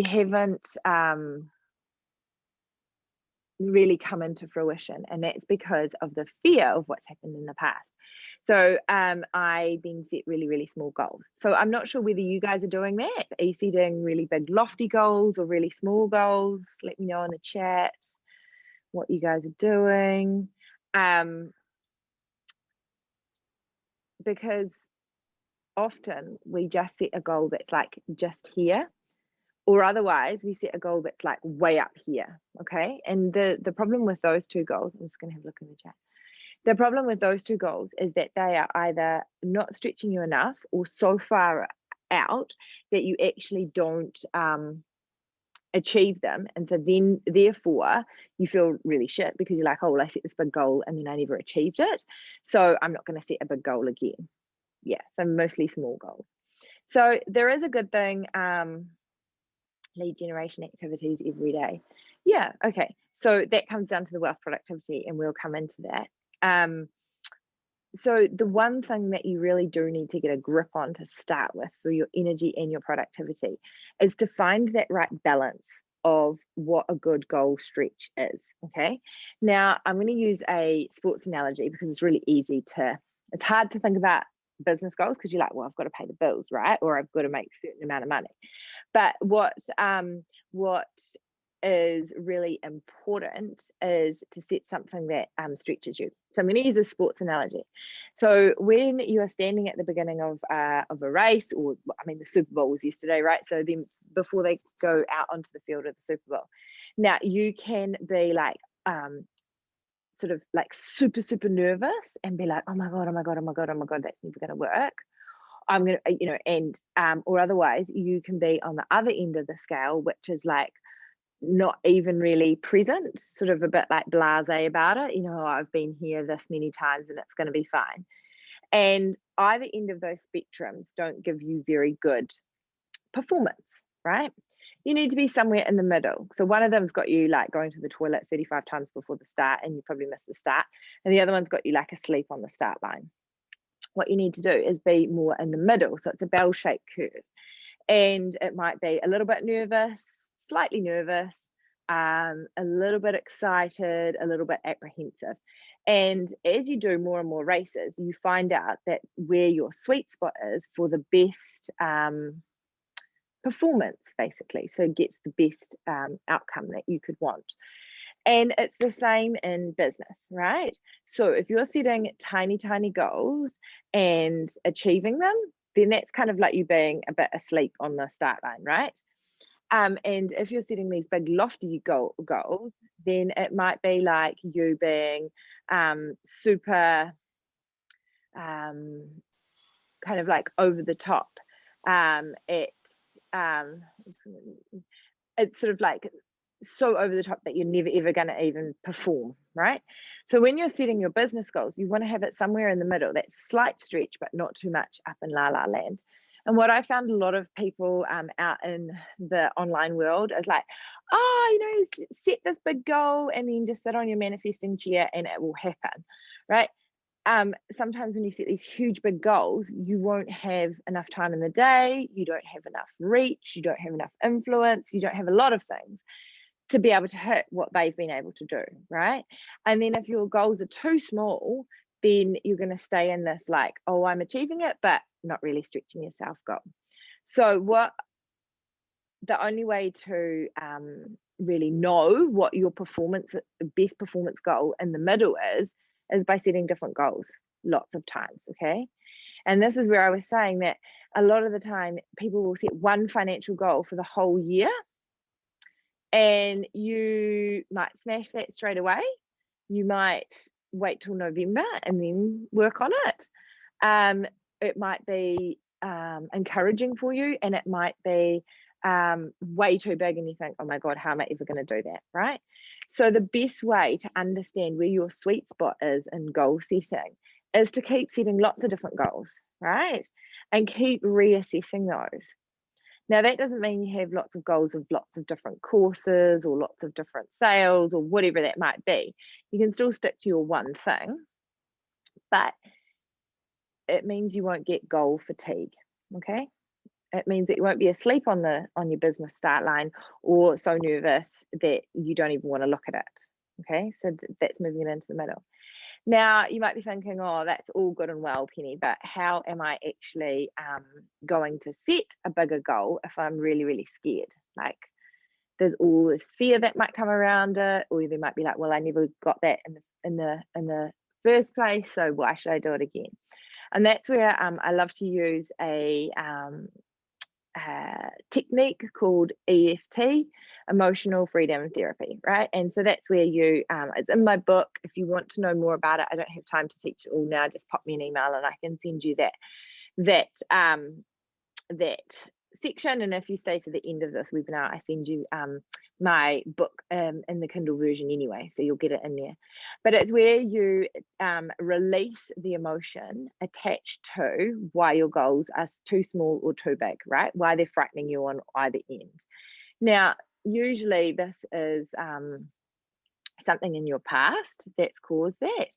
haven't really come into fruition, and that's because of the fear of what's happened in the past. So I then set really, really small goals. So I'm not sure whether you guys are doing that. Are you setting really big lofty goals or really small goals? Let me know in the chat what you guys are doing. Because often we just set a goal that's like just here, or otherwise we set a goal that's like way up here. Okay. And the problem with those two goals, I'm just going to have a look in the chat. The problem with those two goals is that they are either not stretching you enough or so far out that you actually don't achieve them. And so then therefore you feel really shit because you're like, oh, well, I set this big goal and then I never achieved it. So I'm not going to set a big goal again. Yeah, so mostly small goals. So there is a good thing, lead generation activities every day. Yeah, okay. So that comes down to the wealth productivity, and we'll come into that. So the one thing that you really do need to get a grip on to start with for your energy and your productivity is to find that right balance of what a good goal stretch is. Okay. Now I'm going to use a sports analogy because it's really easy it's hard to think about business goals because you're like, well, I've got to pay the bills, right? Or I've got to make a certain amount of money. But what is really important is to set something that stretches you. So I'm going to use a sports analogy. So when you are standing at the beginning of a race, or I mean, the Super Bowl was yesterday, right? So then before they go out onto the field of the Super Bowl, now you can be like sort of like super, super nervous and be like, oh my God, oh my God, oh my God, oh my God, that's never going to work. I'm going to, and or otherwise you can be on the other end of the scale, which is like not even really present, sort of a bit like blasé about it. I've been here this many times and it's going to be fine. And either end of those spectrums don't give you very good performance, right? You need to be somewhere in the middle. So one of them's got you like going to the toilet 35 times before the start and you probably missed the start. And the other one's got you like asleep on the start line. What you need to do is be more in the middle. So it's a bell-shaped curve. And it might be a little bit nervous, slightly nervous, a little bit excited, a little bit apprehensive. And as you do more and more races, you find out that where your sweet spot is for the best performance, basically. So it gets the best outcome that you could want. And it's the same in business, right? So if you're setting tiny, tiny goals and achieving them, then that's kind of like you being a bit asleep on the start line, right? And if you're setting these big lofty goals, then it might be like you being super kind of like over the top. It's sort of like so over the top that you're never ever going to even perform, right? So when you're setting your business goals, you want to have it somewhere in the middle, that slight stretch but not too much up in la la land. And what I found a lot of people out in the online world is like, oh, set this big goal and then just sit on your manifesting chair and it will happen, right? Sometimes when you set these huge big goals, you won't have enough time in the day, you don't have enough reach, you don't have enough influence, you don't have a lot of things to be able to hit what they've been able to do, right? And then if your goals are too small, then you're going to stay in this like, oh, I'm achieving it, but not really stretching yourself goal. So the only way to really know what your best performance goal in the middle is by setting different goals lots of times, okay? And this is where I was saying that a lot of the time people will set one financial goal for the whole year and you might smash that straight away. You might wait till November and then work on it. It might be encouraging for you and it might be way too big and you think, oh my God, how am I ever going to do that, right? So the best way to understand where your sweet spot is in goal setting is to keep setting lots of different goals, right? And keep reassessing those. Now, that doesn't mean you have lots of goals of lots of different courses or lots of different sales or whatever that might be. You can still stick to your one thing, but it means you won't get goal fatigue, okay? It means that you won't be asleep on your business start line or so nervous that you don't even want to look at it. Okay, so that's moving it into the middle. Now, you might be thinking, oh, that's all good and well, Penny, but how am I actually going to set a bigger goal if I'm really, really scared? Like, there's all this fear that might come around it, or they might be like, well, I never got that in the first place, so why should I do it again? And that's where I love to use a technique called EFT, Emotional Freedom Therapy, right? And so that's where you, it's in my book. If you want to know more about it, I don't have time to teach it all now. Just pop me an email and I can send you that section. And if you stay to the end of this webinar, I send you my book in the Kindle version anyway, so you'll get it in there. But it's where you release the emotion attached to why your goals are too small or too big, right? Why they're frightening you on either end. Now, usually this is something in your past that's caused that.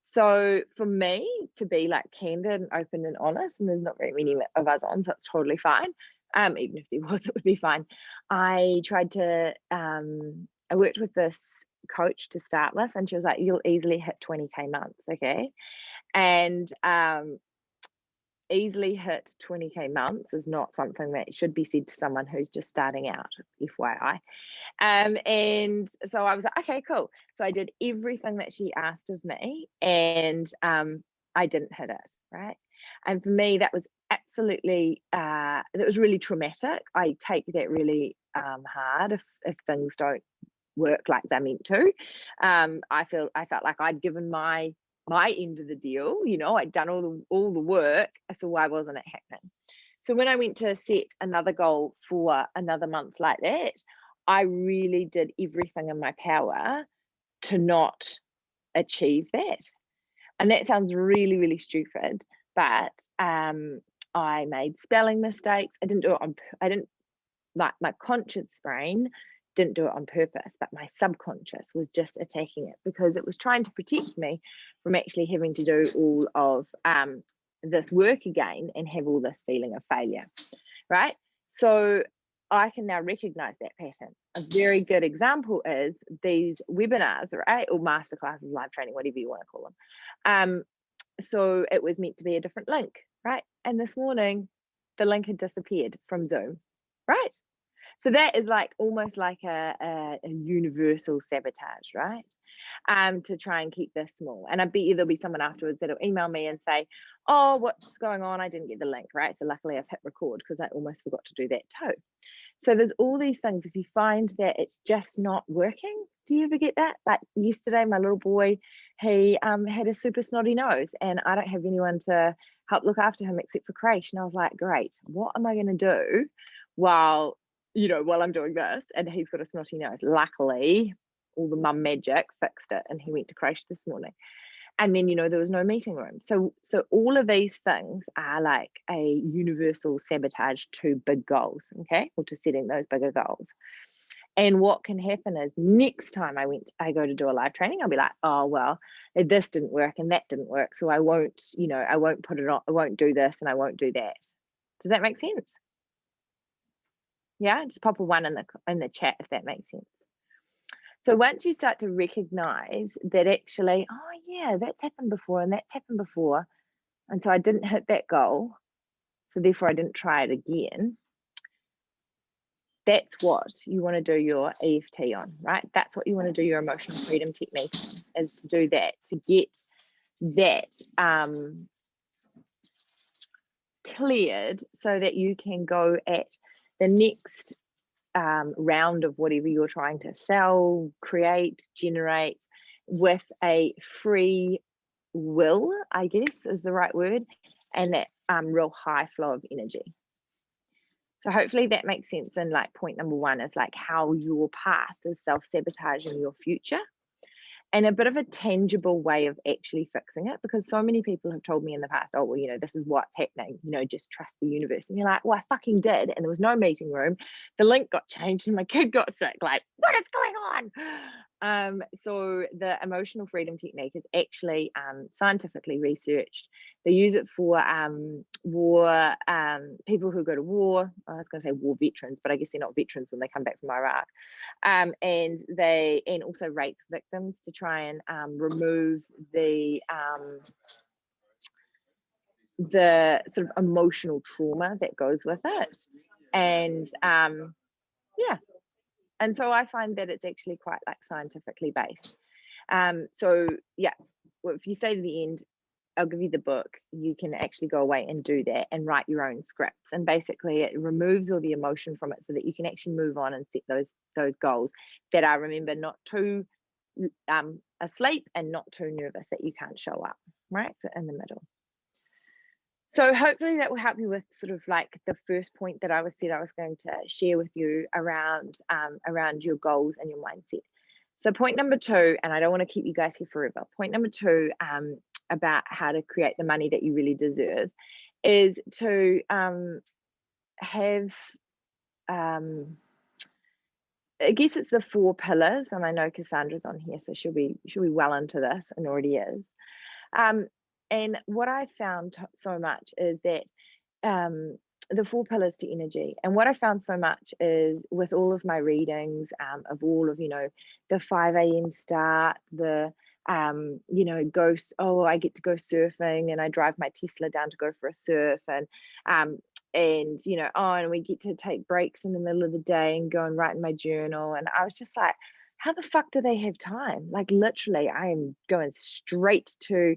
So for me to be like candid and open and honest, and there's not very many of us on, so it's totally fine. Even if there was, it would be fine. I tried to, I worked with this coach to start with, and she was like, you'll easily hit 20K months, okay? And easily hit 20K months is not something that should be said to someone who's just starting out, FYI. And so I was like, okay, cool. So I did everything that she asked of me, and I didn't hit it, right? And for me, that was absolutely, that was really traumatic. I take that really hard if things don't work like they're meant to. I felt like I'd given my end of the deal, you know, I'd done all the work, so why wasn't it happening? So when I went to set another goal for another month like that, I really did everything in my power to not achieve that. And that sounds really, really stupid, but I made spelling mistakes. I didn't like, my conscious brain didn't do it on purpose, but my subconscious was just attacking it because it was trying to protect me from actually having to do all of this work again and have all this feeling of failure, right? So I can now recognize that pattern. A very good example is these webinars, right? Or masterclasses, live training, whatever you want to call them. So it was meant to be a different link, right? And this morning, the link had disappeared from Zoom, right? So that is like almost like a universal sabotage, right? To try and keep this small. And I bet you there'll be someone afterwards that'll email me and say, oh, what's going on? I didn't get the link, right? So luckily I've hit record because I almost forgot to do that too. So there's all these things. If you find that it's just not working, do you ever get that? Like yesterday, my little boy, he had a super snotty nose and I don't have anyone to help look after him except for Crash. And I was like, great, what am I going to do while I'm doing this? And he's got a snotty nose. Luckily, all the mum magic fixed it and he went to Crash this morning. And then, there was no meeting room. So all of these things are like a universal sabotage to big goals, okay? Or to setting those bigger goals. And what can happen is next time I go to do a live training, I'll be like, oh, well, this didn't work and that didn't work. So I won't put it on, I won't do this and I won't do that. Does that make sense? Yeah, just pop a 1 in the chat if that makes sense. So once you start to recognize that actually, oh yeah, that's happened before and that's happened before, and so I didn't hit that goal, so therefore I didn't try it again, that's what you want to do your EFT on, right? That's what you want to do your emotional freedom technique on, is to do that, to get that cleared so that you can go at the next round of whatever you're trying to sell, create, generate with a free will, I guess is the right word, and that real high flow of energy. So hopefully that makes sense. And like point number 1 is like how your past is self-sabotaging your future, and a bit of a tangible way of actually fixing it, because so many people have told me in the past, oh, well, this is what's happening, just trust the universe. And you're like, well, I fucking did. And there was no meeting room. The link got changed and my kid got sick. Like, what is going on? So the emotional freedom technique is actually scientifically researched. They use it for war, people who go to war. I was going to say war veterans, but I guess they're not veterans when they come back from Iraq. And also rape victims to try and remove the sort of emotional trauma that goes with it. And yeah. And so I find that it's actually quite like scientifically based. So yeah, well, if you say to the end, I'll give you the book, you can actually go away and do that and write your own scripts. And basically it removes all the emotion from it so that you can actually move on and set those goals that are, remember, not too asleep and not too nervous that you can't show up, right? So in the middle. So hopefully that will help you with sort of like the first point that I was going to share with you around your goals and your mindset. So point number 2, and I don't want to keep you guys here forever. Point number 2 about how to create the money that you really deserve is to have I guess it's the 4 pillars, and I know Cassandra's on here, so she'll be well into this and already is. And what I found so much is that the 4 pillars to energy, and what I found so much is with all of my readings of all of, the 5 a.m. start, the I get to go surfing and I drive my Tesla down to go for a surf, and and we get to take breaks in the middle of the day and go and write in my journal. And I was just like, how the fuck do they have time? Like literally I am going straight to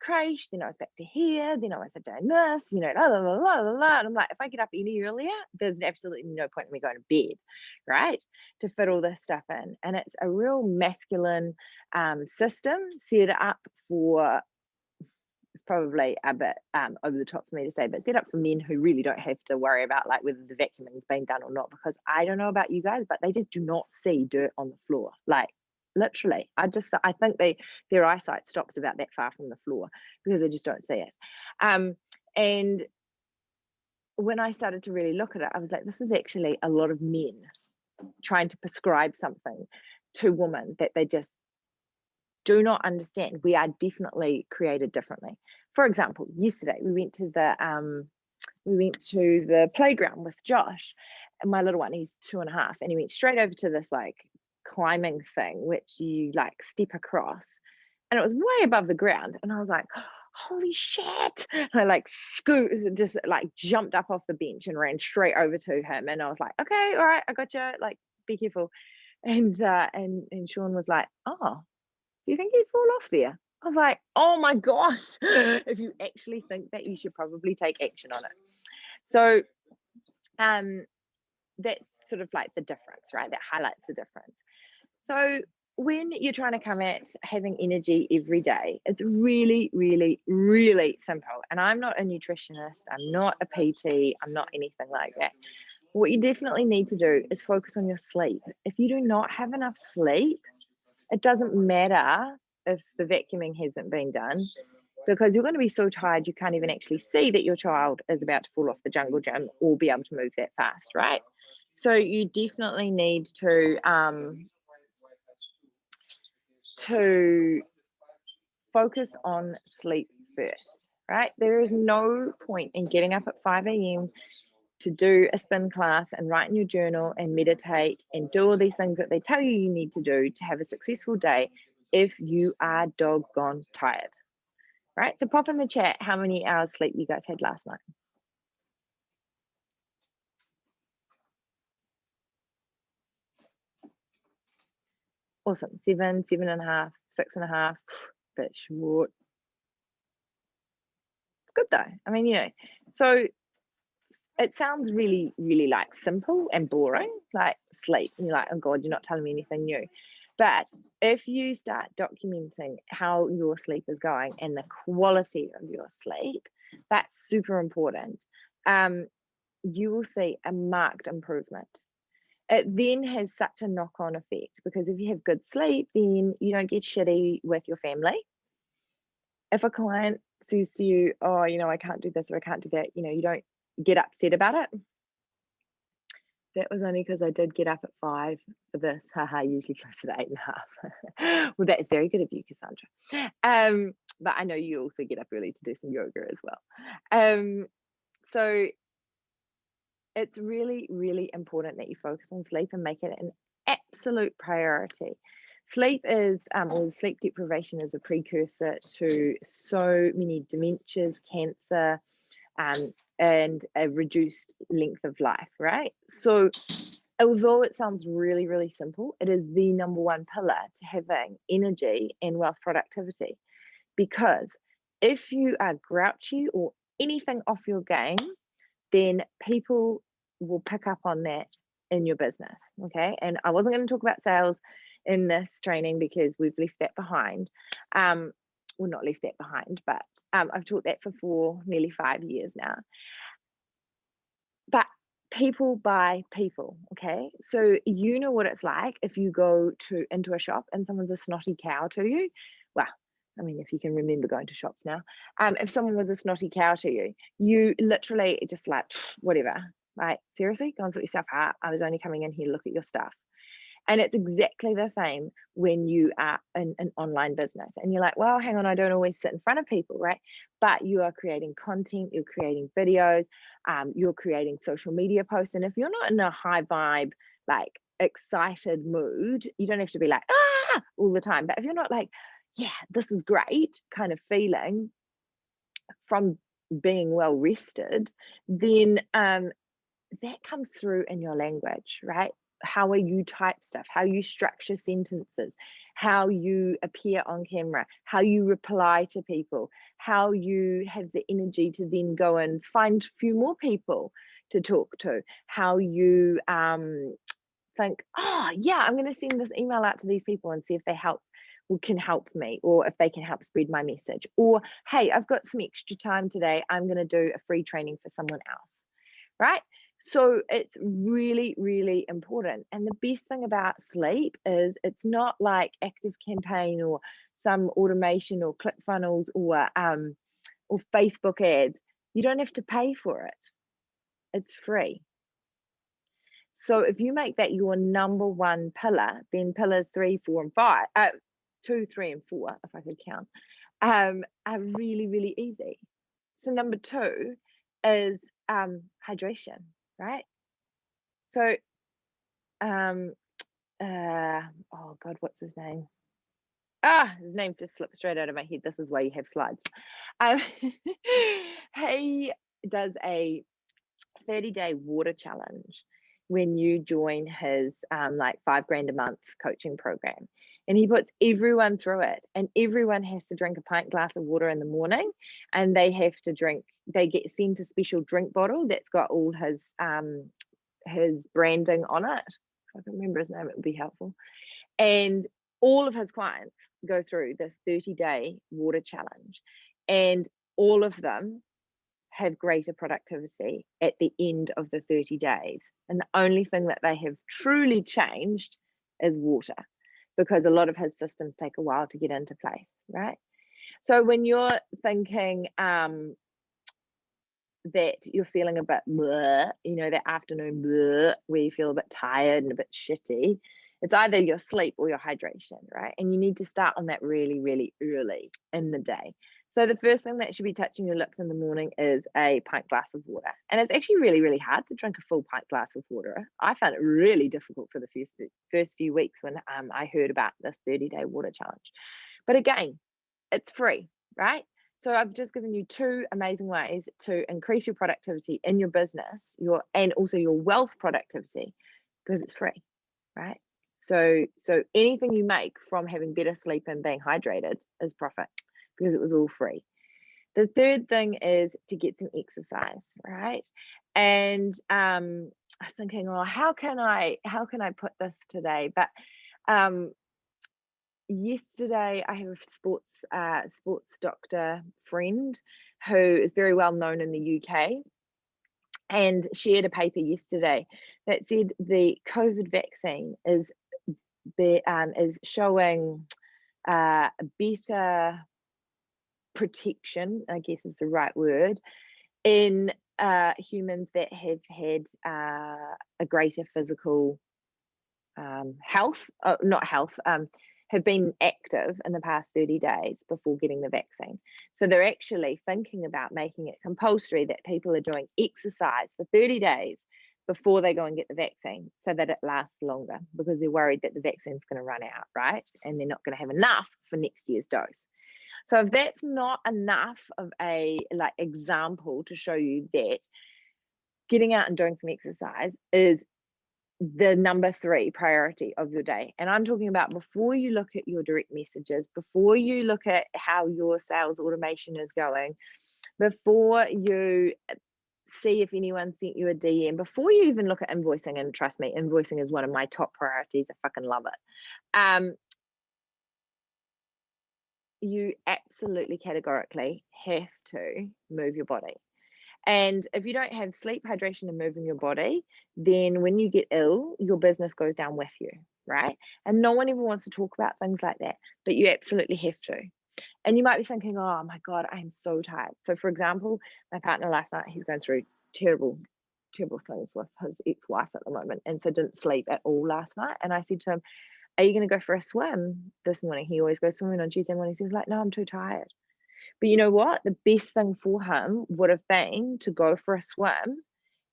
creche, then I was back to here, then I was doing this, la la la la la. And I'm like, if I get up any earlier, there's absolutely no point in me going to bed, right? To fit all this stuff in. And it's a real masculine system set up for, it's probably a bit over the top for me to say, but set up for men who really don't have to worry about like whether the vacuuming's been done or not, because I don't know about you guys, but they just do not see dirt on the floor. Like literally, I think their eyesight stops about that far from the floor because they just don't see it. And when I started to really look at it, I was like, this is actually a lot of men trying to prescribe something to women that they just do not understand. We are definitely created differently. For example, yesterday we went to the playground with Josh, and my little one, he's 2.5, and he went straight over to this like climbing thing which you like step across, and it was way above the ground, and I was like, holy shit. And I like just like jumped up off the bench and ran straight over to him, and I was like, okay, all right, I got you, like be careful. And Sean was like, oh, do you think he'd fall off there? I was like, oh my gosh, if you actually think that, you should probably take action on it. So that's sort of like the difference, right? That highlights the difference. So when you're trying to come at having energy every day, it's really, really, really simple. And I'm not a nutritionist, I'm not a PT, I'm not anything like that. What you definitely need to do is focus on your sleep. If you do not have enough sleep, it doesn't matter if the vacuuming hasn't been done, because you're going to be so tired you can't even actually see that your child is about to fall off the jungle gym or be able to move that fast, right? So you definitely need to focus on sleep first, right? There is no point in getting up at 5 a.m. to do a spin class and write in your journal and meditate and do all these things that they tell you need to do to have a successful day if you are doggone tired, right? So pop in the chat how many hours sleep you guys had last night. Awesome. 7, 7.5, 6.5, bit short. Good though. I mean, so it sounds really, really like simple and boring, like sleep. And you're like, oh God, you're not telling me anything new. But if you start documenting how your sleep is going and the quality of your sleep, that's super important. You will see a marked improvement. It then has such a knock-on effect, because if you have good sleep, then you don't get shitty with your family. If a client says to you, oh, I can't do this or I can't do that, you don't get upset about it. That was only because I did get up at 5 for this. Haha, usually close at 8.5. Well, that is very good of you, Cassandra. But I know you also get up early to do some yoga as well. So it's really, really important that you focus on sleep and make it an absolute priority. Sleep is, or sleep deprivation is a precursor to so many dementias, cancer, and a reduced length of life, right? So although it sounds really, really simple, it is the number one pillar to having energy and wealth productivity. Because if you are grouchy or anything off your game, then people will pick up on that in your business. Okay. And I wasn't going to talk about sales in this training because we've left that behind. Well, not left that behind, but I've taught that for nearly 5 years now. But people buy people, okay? So you know what it's like if you go into a shop and someone's a snotty cow to you. Well, I mean, if you can remember going to shops now, if someone was a snotty cow to you, you literally just like, whatever, right? Seriously, go and sort yourself out. I was only coming in here to look at your stuff. And it's exactly the same when you are in an online business and you're like, well, hang on, I don't always sit in front of people, right? But you are creating content, you're creating videos, you're creating social media posts. And if you're not in a high vibe, like excited mood, you don't have to be like, all the time. But if you're not like, yeah, this is great kind of feeling from being well rested, then that comes through in your language, right? How you type stuff, how you structure sentences, how you appear on camera, how you reply to people, how you have the energy to then go and find a few more people to talk to, how you think, oh yeah, I'm going to send this email out to these people and see if they help or can help me, or if they can help spread my message, or hey, I've got some extra time today, I'm going to do a free training for someone else, right? So it's really, really important. And the best thing about sleep is it's not like Active Campaign or some automation or ClickFunnels or Facebook ads. You don't have to pay for it. It's free. So if you make that your number one pillar, then pillars 3, 4, and 5, 2, 3, and 4, if I could count, are really, really easy. So number 2 is hydration, right? So, oh God, what's his name? His name just slipped straight out of my head. This is why you have slides. He does a 30-day water challenge when you join his like $5,000 a month coaching program, and he puts everyone through it, and everyone has to drink a pint glass of water in the morning, and they get sent a special drink bottle that's got all his branding on it. If I can remember his name, it would be helpful. And all of his clients go through this 30-day water challenge, and all of them have greater productivity at the end of the 30 days. And the only thing that they have truly changed is water, because a lot of his systems take a while to get into place, right? So when you're thinking that you're feeling a bit bleh, that afternoon bleh, where you feel a bit tired and a bit shitty, it's either your sleep or your hydration, right? And you need to start on that really, really early in the day. So the first thing that should be touching your lips in the morning is a pint glass of water. And it's actually really, really hard to drink a full pint glass of water. I found it really difficult for the first few weeks when I heard about this 30-day water challenge. But again, it's free, right? So I've just given you 2 amazing ways to increase your productivity in your business, and also your wealth productivity, because it's free, right? So anything you make from having better sleep and being hydrated is profit, because it was all free. The third thing is to get some exercise, right? And I was thinking, well, how can I put this today? But yesterday I have a sports doctor friend who is very well known in the UK, and shared a paper yesterday that said the COVID vaccine is showing better protection, I guess is the right word, in humans that have had a greater physical health, not health, have been active in the past 30 days before getting the vaccine. So they're actually thinking about making it compulsory that people are doing exercise for 30 days before they go and get the vaccine so that it lasts longer, because they're worried that the vaccine's going to run out, right? And they're not going to have enough for next year's dose. So if that's not enough of a example to show you that getting out and doing some exercise is the number 3 priority of your day. And I'm talking about before you look at your direct messages, before you look at how your sales automation is going, before you see if anyone sent you a DM, before you even look at invoicing. And trust me, invoicing is one of my top priorities. I fucking love it. You absolutely categorically have to move your body. And if you don't have sleep, hydration, and moving your body, then when you get ill, your business goes down with you, right? And no one ever wants to talk about things like that, but you absolutely have to. And you might be thinking, oh my God, I am so tired. So for example, my partner last night, he's going through terrible things with his ex-wife at the moment. And so didn't sleep at all last night. And I said to him, are you going to go for a swim this morning? He always goes swimming on Tuesday mornings. He's like, no, I'm too tired. But you know what? The best thing for him would have been to go for a swim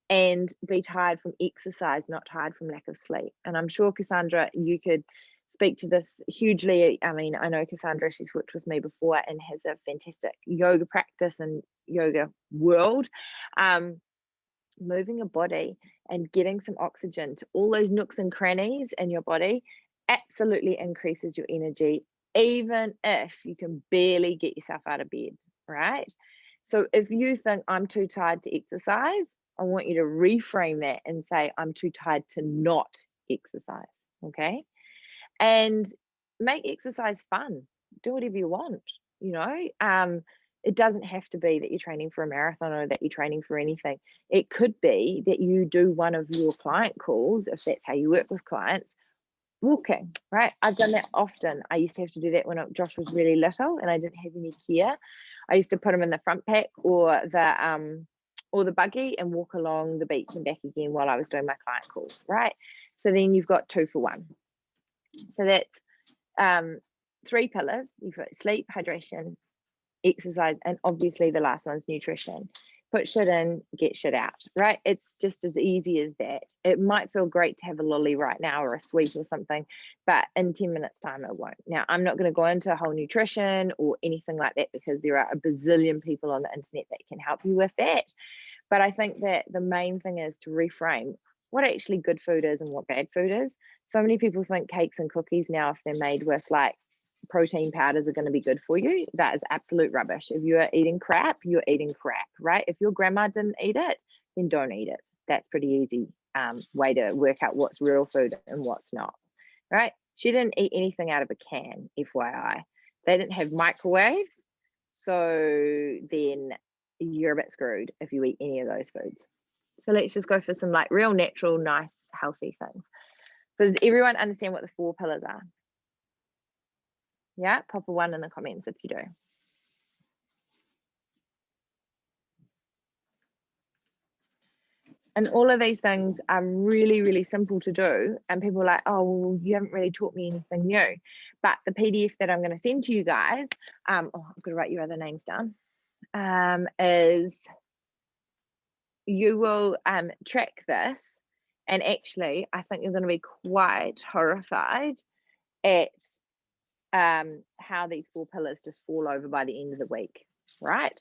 and be tired from exercise, not tired from lack of sleep. And I'm sure, Cassandra, you could speak to this hugely. I mean, I know Cassandra, she's worked with me before and has a fantastic yoga practice and yoga world. Moving your body and getting some oxygen to all those nooks and crannies in your body absolutely increases your energy, even if you can barely get yourself out of bed, right? So if you think I'm too tired to exercise, I want you to reframe that and say, I'm too tired to not exercise, okay? And make exercise fun. Do whatever you want, you know? It doesn't have to be that you're training for a marathon or that you're training for anything. It could be that you do one of your client calls, if that's how you work with clients, walking, right? I've done that often. I used to have to do that when Josh was really little and I didn't have any care. I used to put him in the front pack or the buggy and walk along the beach and back again while I was doing my client calls, right? So then you've got 2 for 1. So that's 3 pillars. You've got sleep, hydration, exercise, and obviously the last one's nutrition. Put shit in, get shit out, right? It's just as easy as that. It might feel great to have a lolly right now or a sweet or something, but in 10 minutes time it won't. Now, I'm not going to go into a whole nutrition or anything like that because there are a bazillion people on the internet that can help you with that. But I think that the main thing is to reframe what actually good food is and what bad food is. So many people think cakes and cookies now, if they're made with like protein powders, are going to be good for you. That is absolute rubbish. If you are eating crap, you're eating crap, right? If your grandma didn't eat it, then don't eat it. That's pretty easy way to work out what's real food and what's not, right? She didn't eat anything out of a can, FYI. They didn't have microwaves, so then you're a bit screwed if you eat any of those foods. So let's just go for some like real natural, nice, healthy things. So does everyone understand what the 4 pillars are? Yeah, pop a 1 in the comments if you do. And all of these things are really, really simple to do. And people are like, oh, well, you haven't really taught me anything new. But the PDF that I'm going to send to you guys, I'm going to write your other names down, is you will track this. And actually, I think you're going to be quite horrified at how these 4 pillars just fall over by the end of the week, right?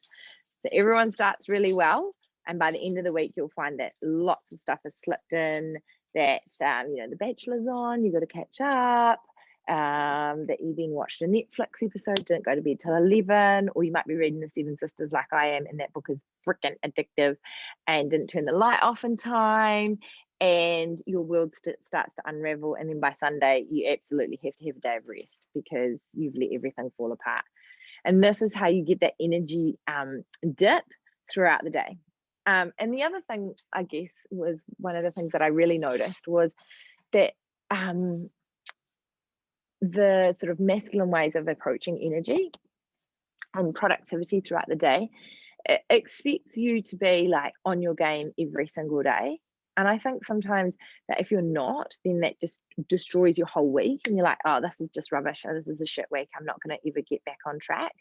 So everyone starts really well. And by the end of the week, you'll find that lots of stuff has slipped in, that, you know, The Bachelor's on, you got to catch up, that you then watched a Netflix episode, didn't go to bed till 11, or you might be reading The 7 Sisters like I am, and that book is freaking addictive, and didn't turn the light off in time, and your world starts to unravel. And then by Sunday, you absolutely have to have a day of rest because you've let everything fall apart. And this is how you get that energy dip throughout the day. And the other thing, I guess, was one of the things that I really noticed was that the sort of masculine ways of approaching energy and productivity throughout the day expects you to be like on your game every single day. And I think sometimes that if you're not, then that just destroys your whole week. And you're like, oh, this is just rubbish. Oh, this is a shit week. I'm not going to ever get back on track.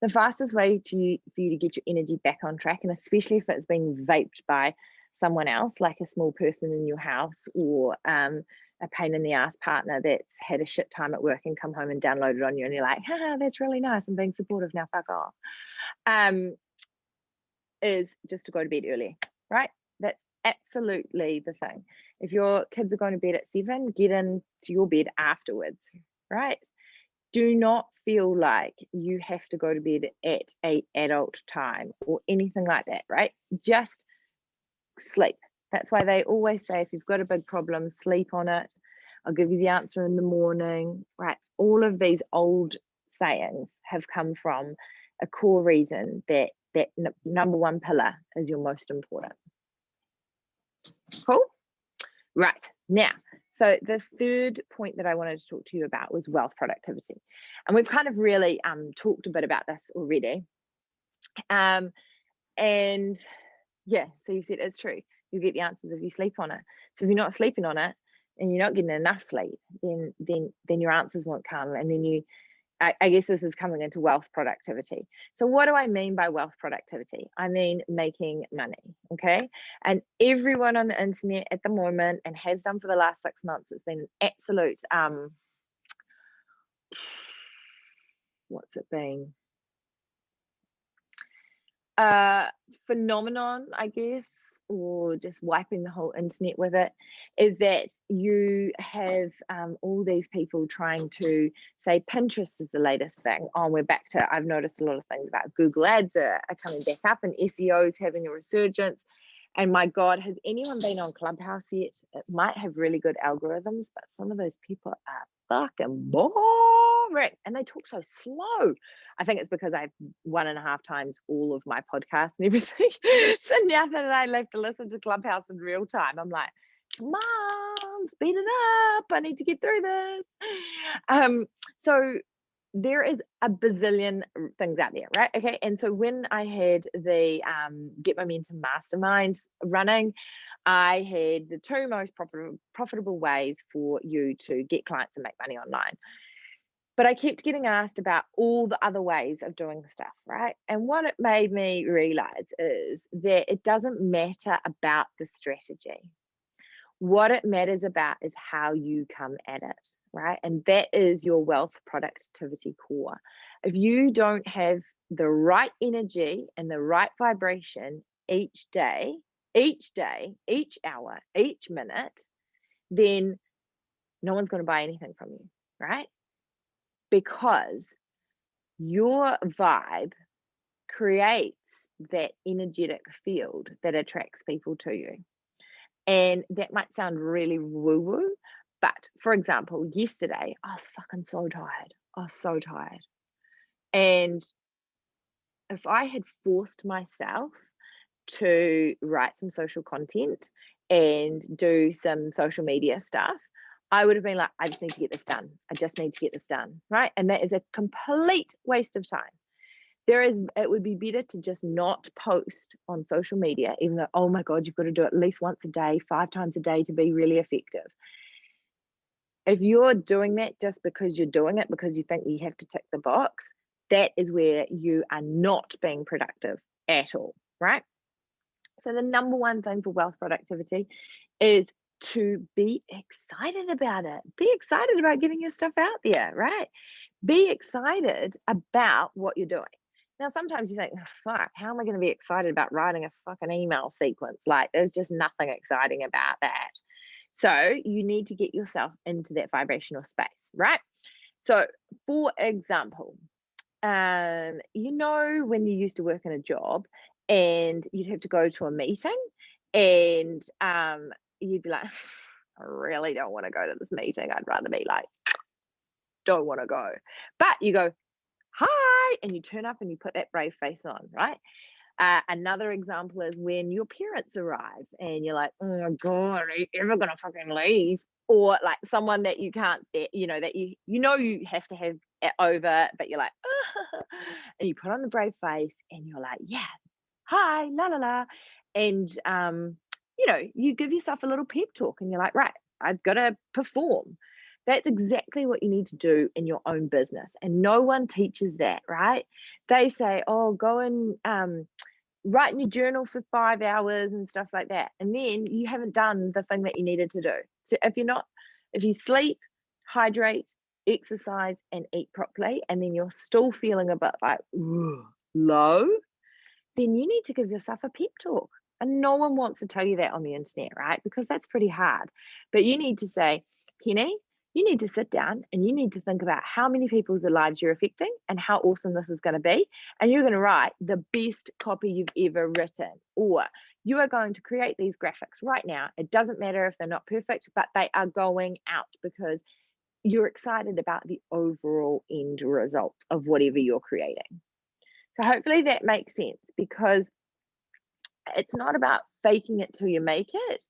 The fastest way for you to get your energy back on track, and especially if it's being vaped by someone else, like a small person in your house, or a pain in the ass partner that's had a shit time at work and come home and downloaded on you, and you're like, haha, that's really nice, I'm being supportive now, fuck off, is just to go to bed early, right? That's absolutely the thing. If your kids are going to bed at 7, get into your bed afterwards, right? Do not feel like you have to go to bed at an adult time or anything like that, right? Just sleep. That's why they always say, if you've got a big problem, sleep on it. I'll give you the answer in the morning, right? All of these old sayings have come from a core reason that number one pillar is your most important. Cool? Right, now, so the third point that I wanted to talk to you about was wealth productivity. And we've kind of really talked a bit about this already. And yeah, so you said it's true. You get the answers if you sleep on it. So if you're not sleeping on it and you're not getting enough sleep, then your answers won't come. And then I guess this is coming into wealth productivity. So what do I mean by wealth productivity? I mean making money, okay? And everyone on the internet at the moment, and has done for the last 6 months, it's been an absolute, what's it been? Phenomenon, I guess, or just wiping the whole internet with it, is that you have all these people trying to say Pinterest is the latest thing. Oh, we're back to, I've noticed a lot of things about Google ads are coming back up, and SEO is having a resurgence. And my God, has anyone been on Clubhouse yet? It might have really good algorithms, but some of those people are fucking boring, and they talk so slow. I think it's because I've 1.5 times all of my podcasts and everything. So now that I have to listen to Clubhouse in real time, I'm like, come on, speed it up. I need to get through this. So there is a bazillion things out there, right? Okay. And so when I had the Get Momentum Mastermind running, I had the 2 most profitable ways for you to get clients and make money online. But I kept getting asked about all the other ways of doing stuff, right? And what it made me realize is that it doesn't matter about the strategy. What it matters about is how you come at it, right? And that is your wealth productivity core. If you don't have the right energy and the right vibration each day, each hour, each minute, then no one's going to buy anything from you, right? Because your vibe creates that energetic field that attracts people to you. And that might sound really woo-woo, but for example, yesterday, I was fucking so tired. I was so tired. And if I had forced myself to write some social content and do some social media stuff, I would have been like, I just need to get this done. I just need to get this done, right? And that is a complete waste of time. It would be better to just not post on social media, even though, oh my God, you've got to do it at least once a day, 5 times a day to be really effective. If you're doing that just because you're doing it, because you think you have to tick the box, that is where you are not being productive at all, right? So the number one thing for wealth productivity is to be excited about it. Be excited about getting your stuff out there, right? Be excited about what you're doing. Now, sometimes you think, oh, fuck, how am I going to be excited about writing a fucking email sequence? Like, there's just nothing exciting about that. So you need to get yourself into that vibrational space, right? So, for example, you know, when you used to work in a job and you'd have to go to a meeting and you'd be like, I really don't want to go to this meeting. I'd rather be like, don't want to go. But you go, hi, and you turn up and you put that brave face on, right? Another example is when your parents arrive and you're like, oh my God, are you ever gonna fucking leave? Or like someone that you can't stand, you know, that you have to have it over, but you're like, and you put on the brave face and you're like, yeah, hi, la la la. And you know, you give yourself a little pep talk and you're like, right, I've got to perform. That's exactly what you need to do in your own business. And no one teaches that, right? They say, oh, go and write in your journal for 5 hours and stuff like that. And then you haven't done the thing that you needed to do. So if you sleep, hydrate, exercise, and eat properly, and then you're still feeling a bit like low, then you need to give yourself a pep talk. And no one wants to tell you that on the internet, right? Because that's pretty hard. But you need to say, Penny, you need to sit down and you need to think about how many people's lives you're affecting and how awesome this is going to be. And you're going to write the best copy you've ever written. Or you are going to create these graphics right now. It doesn't matter if they're not perfect, but they are going out because you're excited about the overall end result of whatever you're creating. So hopefully that makes sense, because it's not about faking it till you make it.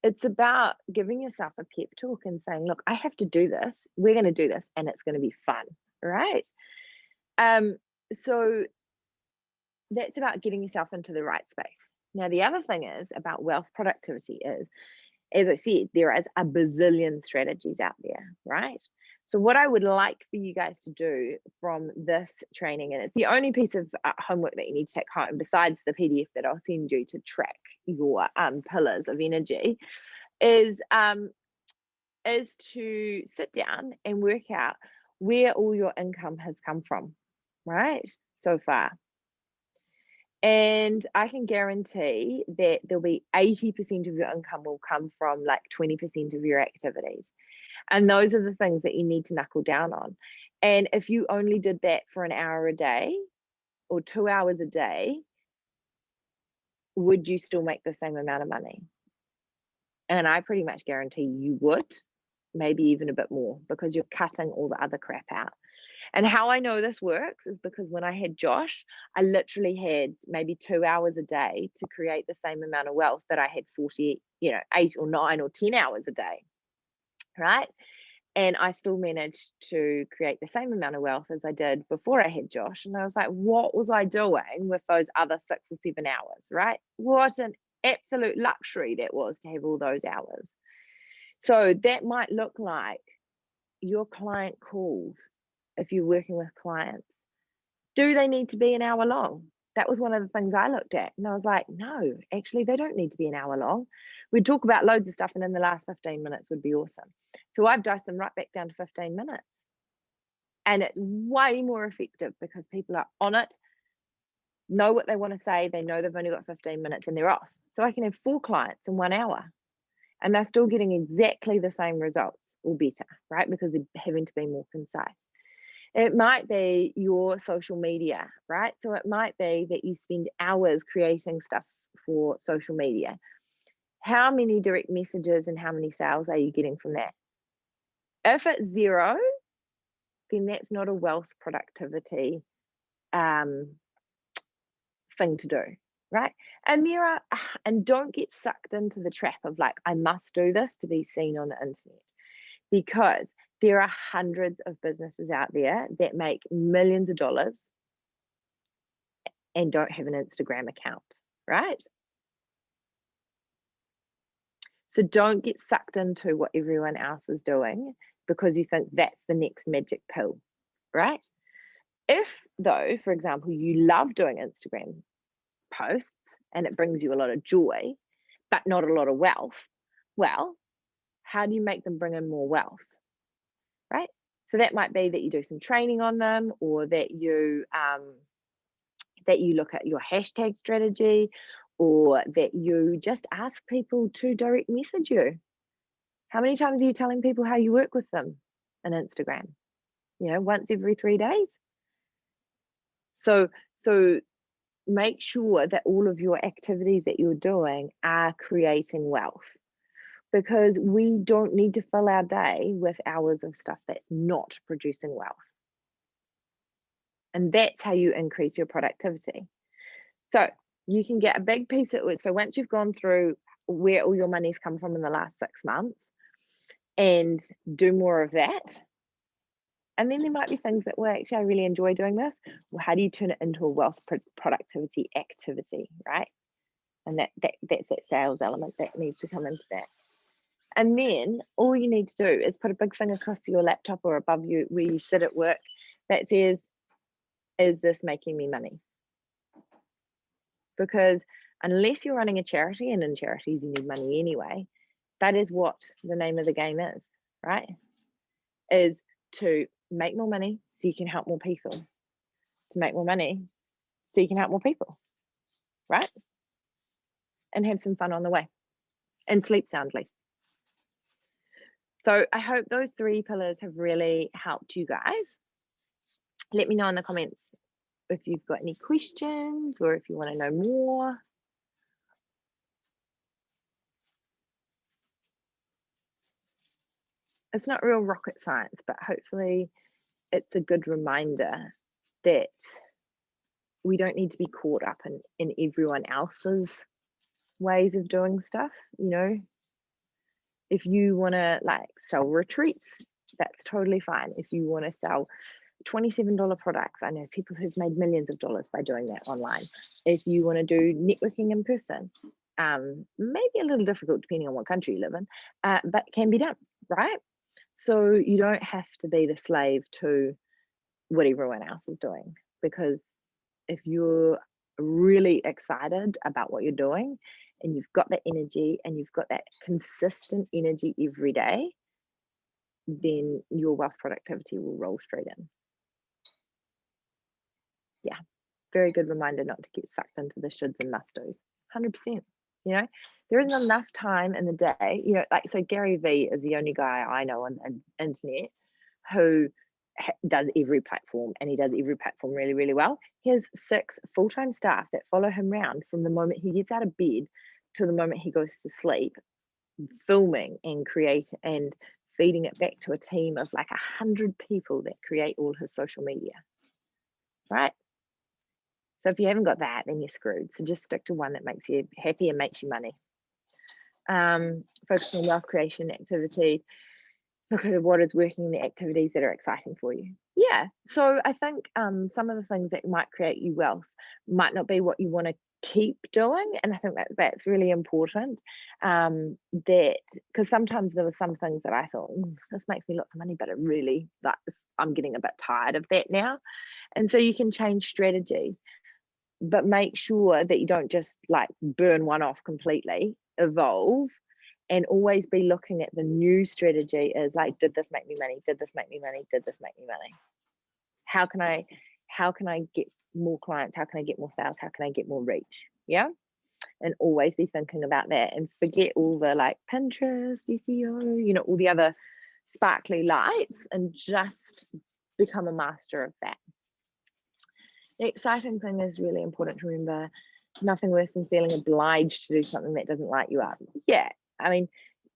It's about giving yourself a pep talk and saying, look, I have to do this. We're going to do this and it's going to be fun, right? So that's about getting yourself into the right space. Now, the other thing is about wealth productivity is, as I said, there is a bazillion strategies out there, right? So what I would like for you guys to do from this training, and it's the only piece of homework that you need to take home besides the PDF that I'll send you to track your pillars of energy, is to sit down and work out where all your income has come from, right? So far. And I can guarantee that there'll be 80% of your income will come from like 20% of your activities. And those are the things that you need to knuckle down on. And if you only did that for an hour a day or 2 hours a day, would you still make the same amount of money? And I pretty much guarantee you would, maybe even a bit more, because you're cutting all the other crap out. And how I know this works is because when I had Josh, I literally had maybe 2 hours a day to create the same amount of wealth that I had 40, 8 or 9 or 10 hours a day, right? And I still managed to create the same amount of wealth as I did before I had Josh. And I was like, what was I doing with those other 6 or 7 hours, right? What an absolute luxury that was to have all those hours. So that might look like your client calls. If you're working with clients, do they need to be an hour long? That was one of the things I looked at. And I was like, no, actually, they don't need to be an hour long. We'd talk about loads of stuff, and in the last 15 minutes would be awesome. So I've diced them right back down to 15 minutes. And it's way more effective because people are on it, know what they want to say, they know they've only got 15 minutes and they're off. So I can have 4 clients in 1 hour and they're still getting exactly the same results or better, right? Because they're having to be more concise. It might be your social media, right? So it might be that you spend hours creating stuff for social media. How many direct messages and how many sales are you getting from that? If it's 0, then that's not a wealth productivity thing to do, right? And don't get sucked into the trap of like, I must do this to be seen on the internet, because there are hundreds of businesses out there that make millions of dollars and don't have an Instagram account, right? So don't get sucked into what everyone else is doing because you think that's the next magic pill, right? If, though, for example, you love doing Instagram posts and it brings you a lot of joy, but not a lot of wealth, well, how do you make them bring in more wealth, right? So that might be that you do some training on them, or that you look at your hashtag strategy, or that you just ask people to direct message you. How many times are you telling people how you work with them on Instagram? Once every 3 days. So make sure that all of your activities that you're doing are creating wealth, because we don't need to fill our day with hours of stuff that's not producing wealth. And that's how you increase your productivity. So you can get a big piece of it. So once you've gone through where all your money's come from in the last 6 months and do more of that, And then there might be things that, well, actually, I really enjoy doing this. Well, how do you turn it into a wealth productivity activity, right? And that's that sales element that needs to come into that. And then all you need to do is put a big thing across to your laptop or above you where you sit at work that says, is this making me money? Because unless you're running a charity, and in charities you need money anyway, that is what the name of the game is, right? Is to make more money so you can help more people. To make more money so you can help more people, right? And have some fun on the way and sleep soundly. So I hope those 3 pillars have really helped you guys. Let me know in the comments if you've got any questions or if you want to know more. It's not real rocket science, but hopefully it's a good reminder that we don't need to be caught up in everyone else's ways of doing stuff. You know, if you want to like sell retreats, that's totally fine. If you want to sell $27 products, I know people who've made millions of dollars by doing that online. If you want to do networking in person, maybe a little difficult depending on what country you live in, but can be done, right? So you don't have to be the slave to what everyone else is doing, because if you're really excited about what you're doing and you've got that energy and you've got that consistent energy every day, then your wealth productivity will roll straight in. Yeah, very good reminder not to get sucked into the shoulds and must-dos. 100%. You know, there isn't enough time in the day. You know, like, so Gary Vee is the only guy I know on the internet who does every platform, and he does every platform really, really well. He has 6 full-time staff that follow him around from the moment he gets out of bed to the moment he goes to sleep, filming and creating and feeding it back to a team of like 100 people that create all his social media, right? So if you haven't got that, then you're screwed. So just stick to one that makes you happy and makes you money. Focus on wealth creation activities. Look at what is working in the activities that are exciting for you. Yeah, so I think some of the things that might create you wealth might not be what you want to keep doing, and I think that's really important. That, because sometimes there were some things that I thought, this makes me lots of money, but it really, like, I'm getting a bit tired of that now. And so you can change strategy, but make sure that you don't just like burn one off completely. Evolve and always be looking at the new strategy as like, did this make me money? Did this make me money? Did this make me money? How can I get more clients? How can I get more sales? How can I get more reach? Yeah. And always be thinking about that, and forget all the like Pinterest, SEO, you know, all the other sparkly lights, and just become a master of that. The exciting thing is really important to remember. Nothing worse than feeling obliged to do something that doesn't light you up. Yeah, I mean,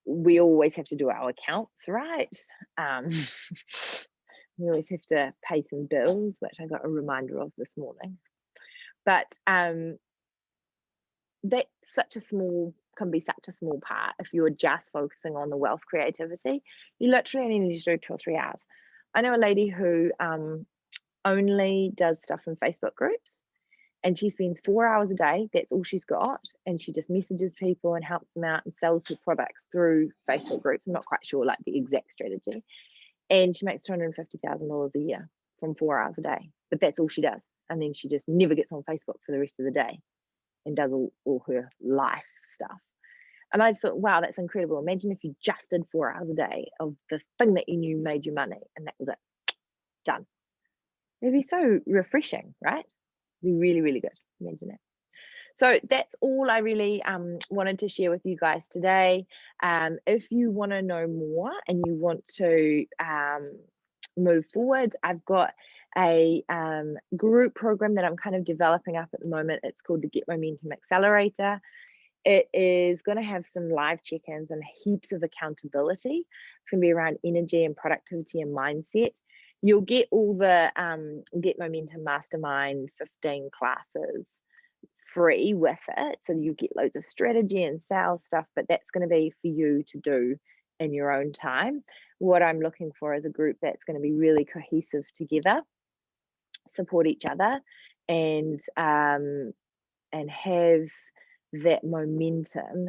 we always have to do our accounts, right? We always have to pay some bills, which I got a reminder of this morning. But that can be such a small part if you're just focusing on the wealth creativity. You literally only need to do 2 or 3 hours. I know a lady who only does stuff in Facebook groups, and she spends 4 hours a day. That's all she's got, and she just messages people and helps them out and sells her products through Facebook groups. I'm not quite sure like the exact strategy, and she makes $250,000 a year from 4 hours a day, but that's all she does. And then she just never gets on Facebook for the rest of the day and does all her life stuff. And I just thought, wow, that's incredible. Imagine if you just did 4 hours a day of the thing that you knew made you money, and that was it, done. It'd be so refreshing, right? It'd be really, really good. Imagine that. So that's all I really wanted to share with you guys today. If you want to know more and you want to move forward, I've got a group program that I'm kind of developing up at the moment. It's called the Get Momentum Accelerator. It is going to have some live check-ins and heaps of accountability. It's going to be around energy and productivity and mindset. You'll get all the Get Momentum Mastermind 15 classes free with it. So you get loads of strategy and sales stuff, but that's going to be for you to do in your own time. What I'm looking for is a group that's going to be really cohesive together, support each other, and have that momentum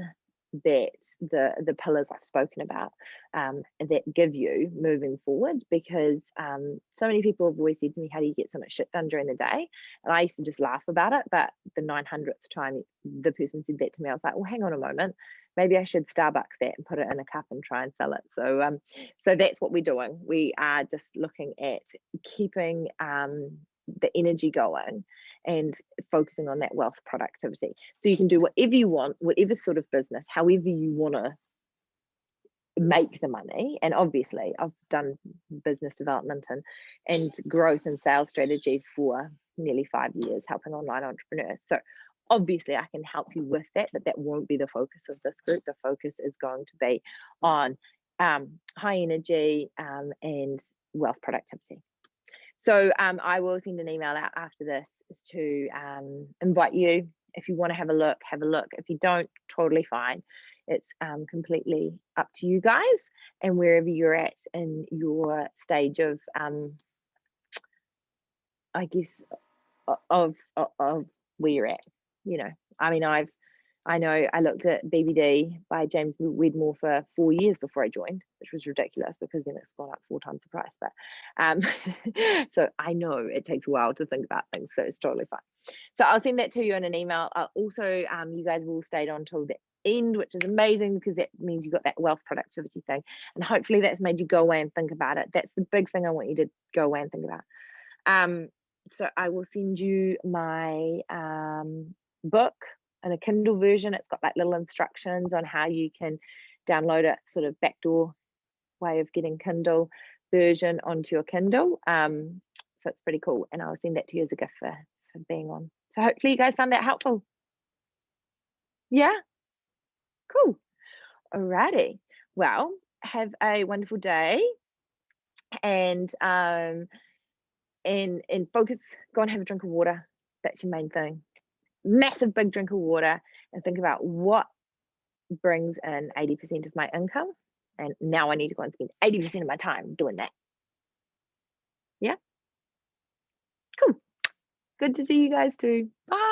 that the pillars I've spoken about that give you moving forward. Because so many people have always said to me, how do you get so much shit done during the day? And I used to just laugh about it, but the 900th time the person said that to me, I was like, well, hang on a moment, maybe I should Starbucks that and put it in a cup and try and sell it. So that's what we're doing. We are just looking at keeping the energy going and focusing on that wealth productivity. So you can do whatever you want, whatever sort of business, however you want to make the money. And obviously I've done business development and growth and sales strategy for nearly 5 years, helping online entrepreneurs. So obviously I can help you with that, but that won't be the focus of this group. The focus is going to be on high energy and wealth productivity. So I will send an email out after this to invite you. If you want to have a look, have a look. If you don't, totally fine. It's completely up to you guys and wherever you're at in your stage of, I guess, of where you're at. You know, I mean, I know I looked at BBD by James Wedmore for 4 years before I joined, which was ridiculous because then it's gone up 4 times the price. But so I know it takes a while to think about things, so it's totally fine. So I'll send that to you in an email. Also, you guys will stay on till the end, which is amazing because that means you got that wealth productivity thing, and hopefully that's made you go away and think about it. That's the big thing I want you to go away and think about. So I will send you my book in a Kindle version. It's got like little instructions on how you can download it, sort of backdoor way of getting Kindle version onto your Kindle. So it's pretty cool, and I'll send that to you as a gift for being on. So hopefully you guys found that helpful. Yeah, cool. Alrighty. Well, have a wonderful day, and focus. Go and have a drink of water. That's your main thing. Massive big drink of water, and think about what brings in 80% of my income, and now I need to go and spend 80% of my time doing that. Yeah, cool. Good to see you guys too. Bye.